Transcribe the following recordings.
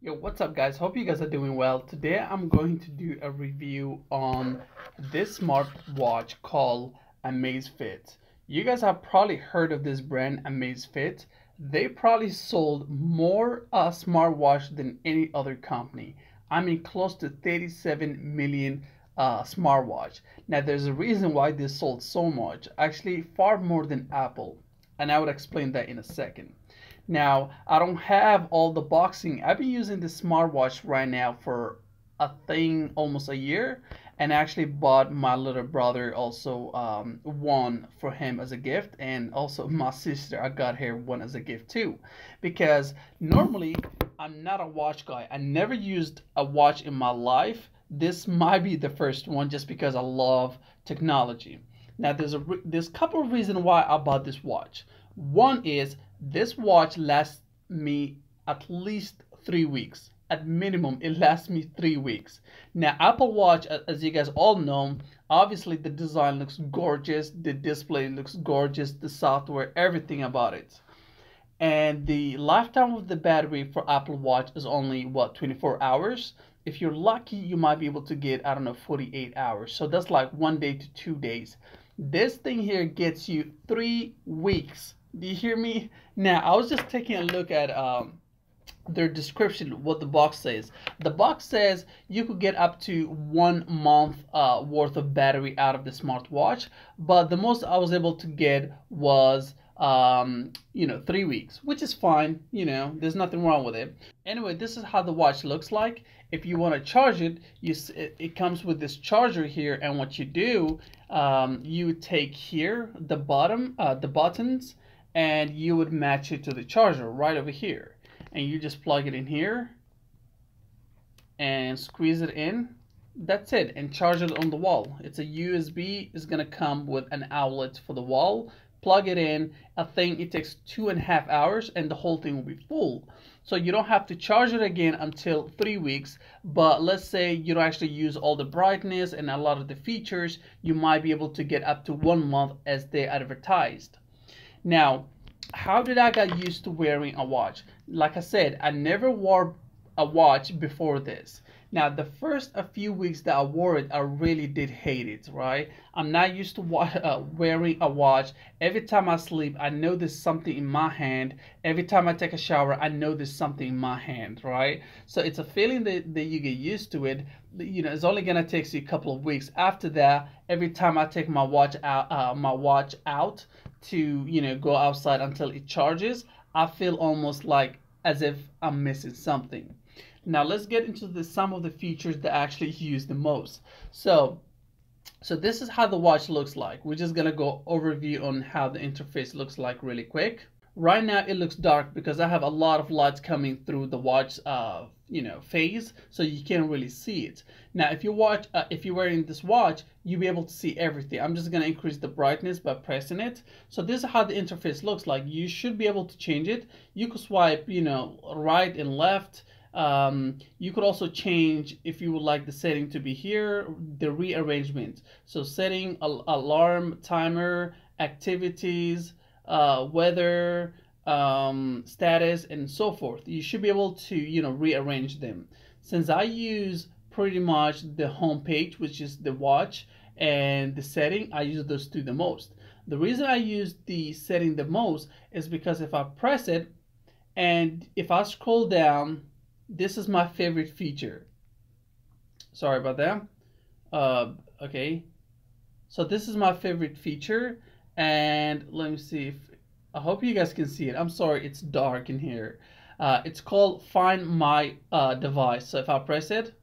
Yo, what's up guys? Hope you guys are doing well. Today I'm going to do a review on this smartwatch called Amazfit. You guys have probably heard of this brand, Amazfit. They probably sold more smartwatch than any other company. I mean close to 37 million smartwatch. Now there's a reason why they sold so much. Actually far more than Apple. And I would explain that in a second. Now, I don't have all the boxing. I've been using this smartwatch right now for I think almost a year, and I actually bought my little brother also one for him as a gift, and also my sister, I got her one as a gift too, because normally I'm not a watch guy. I never used a watch in my life. This might be the first one just because I love technology. Now there's a couple of reasons why I bought this watch. One is this watch lasts me at least 3 weeks. At minimum, it lasts me 3 weeks. Now, Apple Watch, as you guys all know, obviously the design looks gorgeous, the display looks gorgeous, the software, everything about it. And the lifetime of the battery for Apple Watch is only, what, 24 hours? If you're lucky, you might be able to get, I don't know, 48 hours. So that's like 1 day to 2 days. This thing here gets you 3 weeks. Do you hear me? Now, I was just taking a look at their description, what the box says. The box says you could get up to 1 month worth of battery out of the smartwatch, but the most I was able to get was 3 weeks, which is fine. There's nothing wrong with it. Anyway, this is how the watch looks like. If you want to charge it, it comes with this charger here, and what you do, you take here the buttons, and you would match it to the charger right over here, and you just plug it in here and squeeze it in. That's it, and charge it on the wall. It's a USB. It's gonna come with an outlet for the wall. Plug it in. I think it takes 2.5 hours and the whole thing will be full. So you don't have to charge it again until 3 weeks. But let's say you don't actually use all the brightness and a lot of the features, you might be able to get up to 1 month as they advertised. Now, how did I get used to wearing a watch? Like I said, I never wore a watch before this. Now, the first a few weeks that I wore it, I really did hate it, right? I'm not used to wearing a watch. Every time I sleep, I know there's something in my hand. Every time I take a shower, I know there's something in my hand, right? So it's a feeling that you get used to it. It's only gonna take you a couple of weeks. After that, every time I take my watch out to go outside until it charges, I feel almost like as if I'm missing something. Now let's get into some of the features that I actually use the most. So this is how the watch looks like. We're just gonna go overview on how the interface looks like really quick. Right now it looks dark because I have a lot of lights coming through the watch phase, so you can't really see it. Now if you're wearing this watch, you'll be able to see everything. I'm just gonna increase the brightness by pressing it. So this is how the interface looks like. You should be able to change it. You could swipe right and left. You could also change, if you would like the setting to be here, the rearrangement. So setting, alarm, timer, activities, weather, status, and so forth. You should be able to rearrange them. Since I use pretty much the home page, which is the watch, and the setting, I use those two the most. The reason I use the setting the most is because if I press it and if I scroll down, this is my favorite feature. Sorry about that. Okay, so this is my favorite feature, and let me see if I hope you guys can see it. I'm sorry, it's dark in here. It's called Find My Device. So if I press it,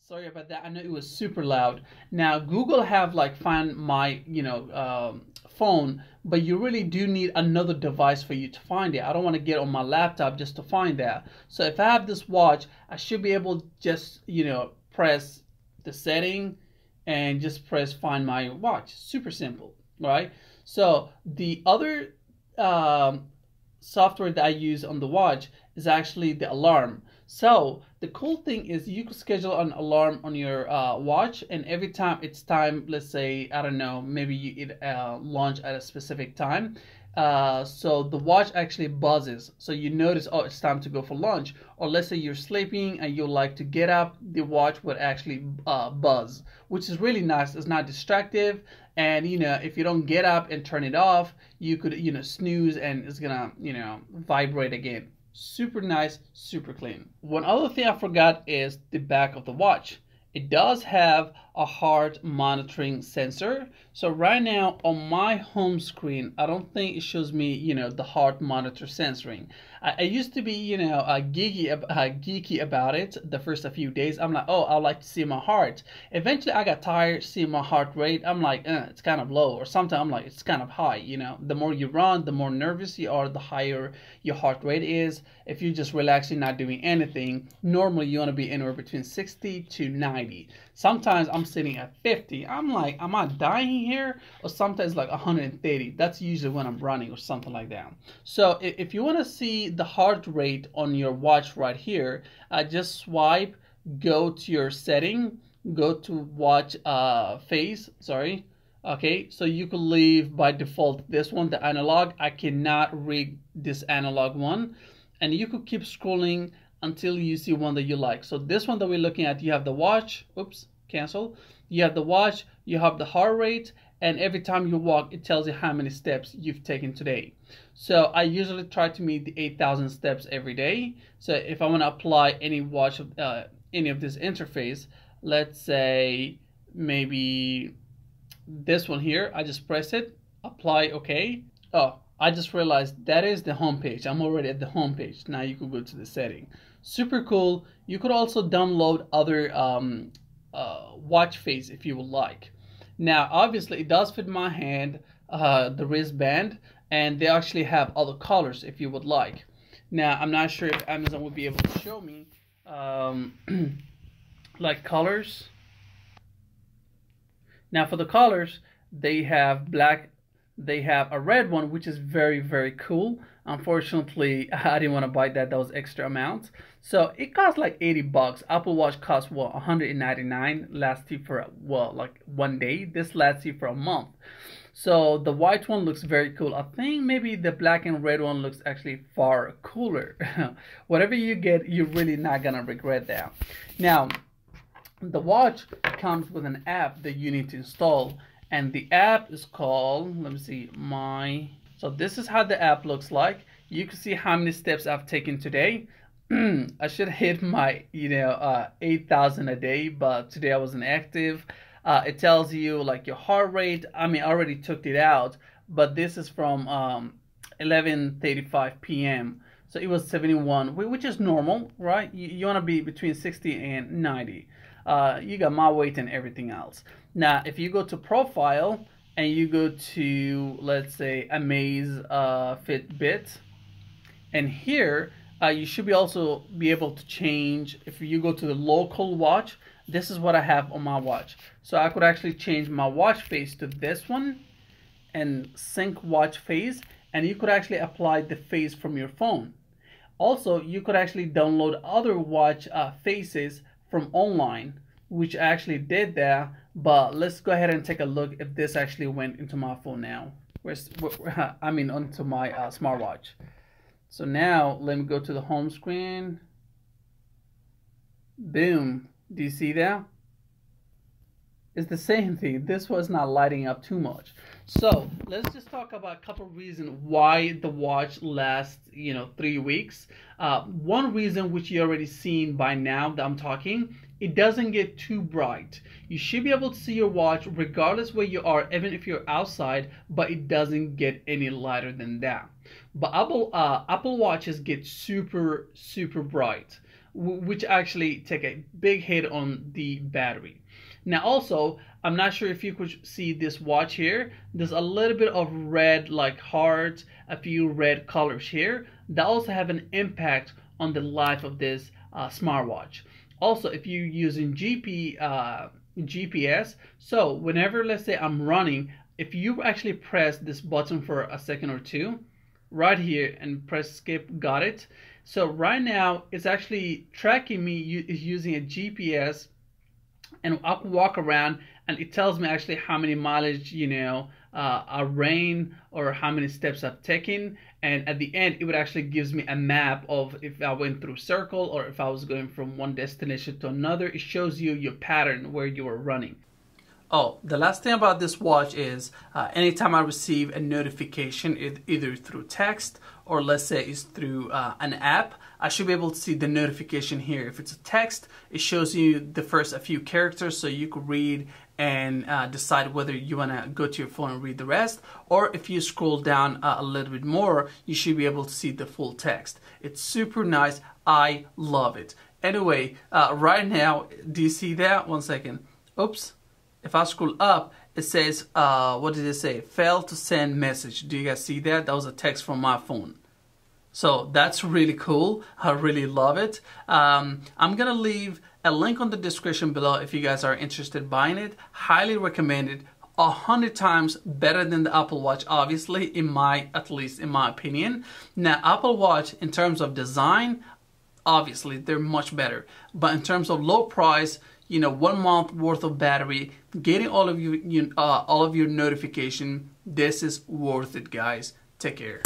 sorry about that. I know it was super loud. Now Google have like Find My phone, but you really do need another device for you to find it. I don't want to get on my laptop just to find that. So if I have this watch, I should be able to just press the setting and just press Find My Watch. Super simple, right? So the other software that I use on the watch is actually the alarm. So the cool thing is you can schedule an alarm on your watch, and every time it's time, let's say, I don't know, maybe you eat lunch at a specific time, So the watch actually buzzes. So you notice, oh, it's time to go for lunch. Or let's say you're sleeping and you like to get up, the watch would actually buzz, which is really nice. It's not distractive. And, if you don't get up and turn it off, you could, snooze and it's gonna, vibrate again. Super nice, super clean. One other thing I forgot is the back of the watch. It does have a heart monitoring sensor. So right now on my home screen, I don't think it shows me, the heart monitor sensoring. I used to be, geeky about it the first few days. I'm like, oh, I like to see my heart. Eventually, I got tired seeing my heart rate. I'm like, it's kind of low, or sometimes I'm like, it's kind of high. The more you run, the more nervous you are, the higher your heart rate is. If you're just relaxing, not doing anything, normally you want to be anywhere between 60 to 90. Sometimes I'm sitting at 50. I'm like, am I dying here? Or sometimes like 130. That's usually when I'm running or something like that. So if you want to see the heart rate on your watch right here, just swipe, go to your setting, go to watch face, sorry. Okay, so you could leave by default this one, the analog. I cannot rig this analog one. And you could keep scrolling until you see one that you like. So this one that we're looking at, you have the watch, oops, cancel. You have the watch, you have the heart rate, and every time you walk, it tells you how many steps you've taken today. So I usually try to meet the 8,000 steps every day. So if I want to apply any watch of any of this interface, let's say maybe this one here, I just press it, apply, okay. Oh, I just realized that is the home page. I'm already at the home page. Now you could go to the setting. Super cool. You could also download other watch face if you would like. Now, obviously, it does fit my hand, the wristband, and they actually have other colors if you would like. Now, I'm not sure if Amazon would be able to show me like colors. Now, for the colors, they have black. They have a red one, which is very, very cool. Unfortunately, I didn't want to buy that. That was extra amount. So it costs like 80 bucks. Apple Watch costs, what, 199. Lasts you for, well, like 1 day. This lasts you for a month. So the white one looks very cool. I think maybe the black and red one looks actually far cooler. Whatever you get, you're really not going to regret that. Now, the watch comes with an app that you need to install. And the app is called, let me see, so this is how the app looks like. You can see how many steps I've taken today. I should hit my, 8,000 a day, but today I wasn't active. It tells you like your heart rate. I mean, I already took it out, but this is from 11:35 p.m. So it was 71, which is normal, right? You want to be between 60 and 90. You got my weight and everything else. Now, if you go to profile and you go to, let's say, Amazfit BIP, and here you should also be able to change. If you go to the local watch, this is what I have on my watch. So I could actually change my watch face to this one and sync watch face, and you could actually apply the face from your phone. Also, you could actually download other watch faces from online, which I actually did that. But let's go ahead and take a look if this actually went into my phone now. Onto my smartwatch. So now let me go to the home screen. Boom. Do you see that? It's the same thing. This was not lighting up too much. So let's just talk about a couple of reasons why the watch lasts, 3 weeks. One reason, which you already seen by now that I'm talking, it doesn't get too bright. You should be able to see your watch regardless where you are, even if you're outside, but it doesn't get any lighter than that. But Apple Watches get super, super bright, which actually take a big hit on the battery. Now also, I'm not sure if you could see this watch here. There's a little bit of red like heart, a few red colors here that also have an impact on the life of this smartwatch. Also, if you're using GPS, so whenever, let's say I'm running, if you actually press this button for a second or two, right here, and press skip, got it. So right now, it's actually tracking me, is using a GPS, and I can walk around and it tells me actually how many mileage a rain or how many steps I've taken, and at the end it would actually gives me a map of if I went through circle or if I was going from one destination to another. It shows you your pattern where you were running. Oh, the last thing about this watch is anytime I receive a notification, either through text or let's say it's through an app, I should be able to see the notification here. If it's a text, it shows you the first a few characters so you could read and decide whether you want to go to your phone and read the rest, or if you scroll down a little bit more, you should be able to see the full text. It's super nice. I love it. Anyway, right now, do you see that? One second. Oops. If I scroll up, it says, what did it say? Failed to send message. Do you guys see that? That was a text from my phone. So that's really cool. I really love it. I'm going to leave a link on the description below if you guys are interested in buying it. Highly recommend it. 100 times better than the Apple Watch, obviously, at least in my opinion. Now, Apple Watch, in terms of design, obviously, they're much better. But in terms of low price, you know, 1 month worth of battery, getting all of your notification, this is worth it, guys. Take care.